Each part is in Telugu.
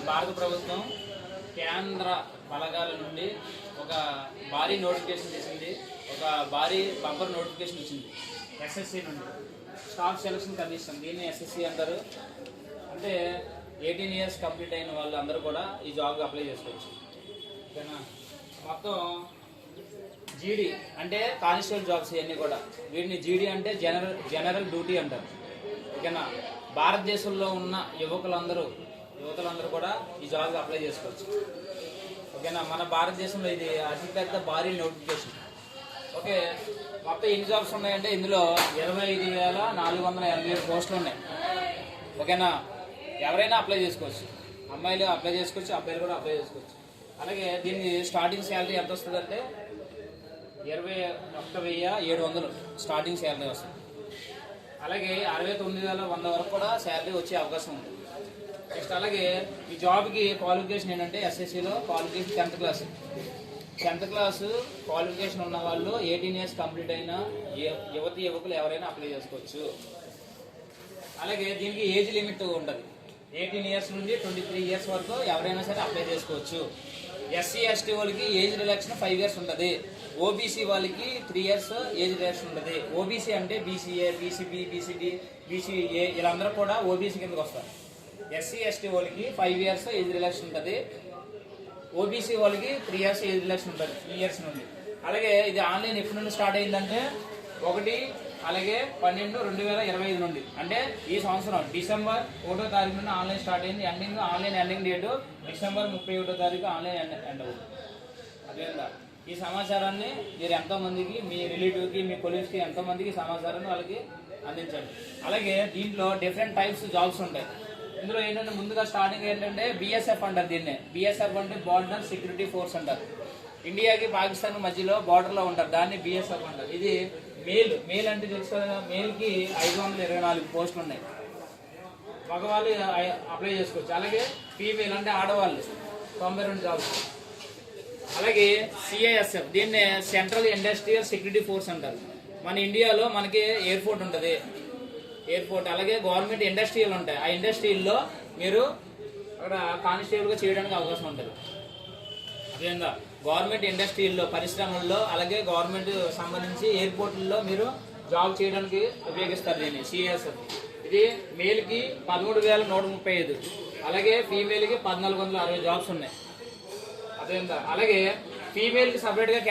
భారత ప్రభుత్వం కేంద్ర బలగాల నుండి ఒక భారీ నోటిఫికేషన్ చేసింది, ఒక భారీ బంపర్ నోటిఫికేషన్ ఇచ్చింది ఎస్ఎస్సి నుండి. స్టాఫ్ సెలక్షన్ కమిషన్, దీన్ని ఎస్ఎస్సి అంటారు. అంటే 18 years కంప్లీట్ అయిన వాళ్ళందరూ కూడా ఈ జాబ్కి అప్లై చేసుకోవచ్చు. ఓకేనా? మొత్తం జీడీ అంటే కానిస్టేబుల్ జాబ్స్ ఇవన్నీ కూడా. వీటిని జీడీ అంటే జనరల్ డ్యూటీ అంటారు. ఓకేనా? భారతదేశంలో ఉన్న యువతులందరూ కూడా ఈ జాబ్కి అప్లై చేసుకోవచ్చు. ఓకేనా? మన భారతదేశంలో ఇది అతిపెద్ద భారీ నోటిఫికేషన్. ఓకే, మొత్తం ఎన్ని జాబ్స్ ఉన్నాయంటే ఇందులో 25,487 పోస్టులు ఉన్నాయి. ఓకేనా? ఎవరైనా అప్లై చేసుకోవచ్చు, అమ్మాయిలు అప్లై చేసుకోవచ్చు, అబ్బాయిలు కూడా అప్లై చేసుకోవచ్చు. అలాగే దీనికి స్టార్టింగ్ శాలరీ ఎంత వస్తుందంటే 21,700 స్టార్టింగ్ శాలరీ వస్తుంది. అలాగే 69,100 వరకు కూడా శాలరీ వచ్చే అవకాశం ఉంది. నెక్స్ట్ అలాగే ఈ జాబ్కి క్వాలిఫికేషన్ ఏంటంటే ఎస్ఎస్సిలో క్వాలిఫికేషన్ 10th క్లాస్ క్వాలిఫికేషన్ ఉన్న వాళ్ళు 18 years కంప్లీట్ అయిన యువకులు ఎవరైనా అప్లై చేసుకోవచ్చు. అలాగే దీనికి ఏజ్ లిమిట్ ఉంటుంది. 18 years నుండి 23 years వరకు ఎవరైనా సరే అప్లై చేసుకోవచ్చు. ఎస్సీ ఎస్టీ వాళ్ళకి ఏజ్ రిలాక్షన్ 5 years ఉంటుంది. ఓబీసీ వాళ్ళకి 3 years ఏజ్ రిలాక్షన్ ఉంటుంది. ఓబీసీ అంటే బీసీఏ, బీసీబీ, బీసీడీ, బీసీఏ వీళ్ళందరూ కూడా ఓబీసీ కిందకి వస్తారు. ఎస్సీ ఎస్టీ వాళ్ళకి 5 years ఏజ్ రిలాక్షన్ ఉంటుంది. ఓబీసీ వాళ్ళకి 3 years ఏజ్ రిలాక్షన్ ఉంటుంది 3 years నుండి. అలాగే ఇది ఆన్లైన్ ఎప్పటి నుండి స్టార్ట్ అయిందంటే 1/12/2025 నుండి, అంటే ఈ సంవత్సరం December 1వ తారీఖు నుండి ఆన్లైన్ స్టార్ట్ అయింది. ఆన్లైన్ ఎండింగ్ డేటు December 31వ తారీఖు ఆన్లైన్ ఎండ్ అవుతుంది. అదేవిధంగా ఈ సమాచారాన్ని మీరు ఎంతోమందికి, మీ రిలేటివ్కి, మీ కొలీగ్స్కి ఎంతోమందికి సమాచారాన్ని వాళ్ళకి అందించండి. అలాగే దీంట్లో డిఫరెంట్ టైప్స్ జాబ్స్ ఉంటాయి. ఇందులో ఏంటంటే ముందుగా స్టార్టింగ్ ఏంటంటే బిఎస్ఎఫ్ అంటారు. దీన్నే బిఎస్ఎఫ్ అంటే బార్డర్ సెక్యూరిటీ ఫోర్స్ అంటారు. ఇండియాకి పాకిస్తాన్ మధ్యలో బార్డర్లో ఉంటారు, దాన్ని బిఎస్ఎఫ్ అంటారు. ఇది మేల్ అంటే తెలుసు కదా, మేల్కి 524 పోస్టులు ఉన్నాయి. మగవాళ్ళు అప్లై చేసుకోవచ్చు. అలాగే ఫీమేల్ అంటే ఆడవాళ్ళు 92 జాబ్స్. అలాగే సిఐఎస్ఎఫ్, దీన్ని సెంట్రల్ ఇండస్ట్రియల్ సెక్యూరిటీ ఫోర్స్ అంటారు. మన ఇండియాలో మనకి ఎయిర్పోర్ట్ ఉంటుంది, ఎయిర్పోర్ట్. అలాగే గవర్నమెంట్ ఇండస్ట్రియల్ ఉంటాయి. ఆ ఇండస్ట్రీల్లో మీరు అక్కడ కానిస్టేబుల్గా చేయడానికి అవకాశం ఉంటుంది. అదేవిధంగా గవర్నమెంట్ ఇండస్ట్రీల్లో, పరిశ్రమల్లో, అలాగే గవర్నమెంట్ సంబంధించి ఎయిర్పోర్ట్లలో మీరు జాబ్ చేయడానికి ఉపయోగిస్తారు దీన్ని సిఐఎస్ఎఫ్. ఇది మేల్కి 13,135, అలాగే ఫీమేల్కి 1,460 జాబ్స్ ఉన్నాయి. అదేవిధంగా అలాగే ఫీమేల్కి సపరేట్గా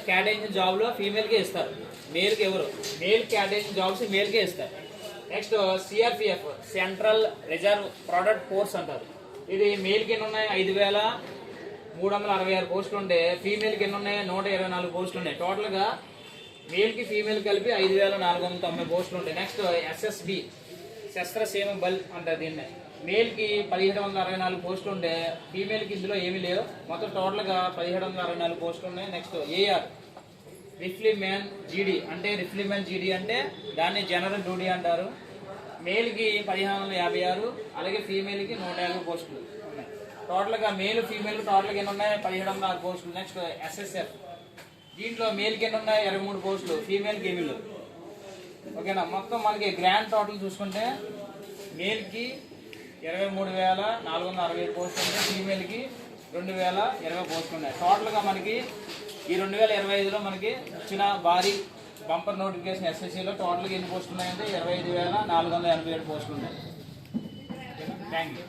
కేటాయించిన జాబ్లో ఫీమేల్కే ఇస్తారు, మేల్కి ఎవరు. మేల్ కేటాయించిన జాబ్స్ మేల్కే ఇస్తారు. Next CRPF, central reserve product force అంటారు. ఇది మేల్కి ఎన్ని ఉన్నాయి? 5,366 పోస్టులు ఉంటే ఫీమేల్కి ఎన్ని ఉన్నాయి? 124 పోస్టులు ఉన్నాయి. టోటల్గా మేల్కి ఫీమేల్ కలిపి 5,490 పోస్టులు ఉంటాయి. నెక్స్ట్ ఎస్ఎస్బి, శస్త్రసీమ బల్ అంటారు దీన్ని. మేల్కి 1,764 పోస్టులు ఉంటే ఫీమేల్కి ఇందులో ఏమీ లేవు. మొత్తం టోటల్గా 1,764 పోస్టులు ఉన్నాయి. నెక్స్ట్ ఏఆర్, రిఫ్లీమెన్ జీడీ అంటే దాన్ని జనరల్ డ్యూటీ అంటారు. మేల్కి 1,556, అలాగే ఫీమేల్కి 150 పోస్టులు ఉన్నాయి. టోటల్గా మేల్ ఫీమేల్ టోటల్గా ఎన్ని ఉన్నాయి? 1,706 పోస్టులు. నెక్స్ట్ ఎస్ఎస్ఎఫ్, దీంట్లో మేల్కి ఎన్ని ఉన్నాయి? 23 పోస్టులు, ఫీమేల్కి ఏమీ లేవు. ఓకేనా? మొత్తం మనకి గ్రాండ్ టోటల్ చూసుకుంటే మేల్కి 23,465 పోస్టులు ఉంటాయి, ఫీమేల్కి 2,020 పోస్టులు ఉన్నాయి. టోటల్గా మనకి ఈ 2025లో మనకి వచ్చిన భారీ బంపర్ నోటిఫికేషన్ ఎస్ఎస్సిలో టోటల్గా ఎన్ని పోస్టులు ఉన్నాయంటే 25,487 పోస్టులు ఉన్నాయి. Thank you.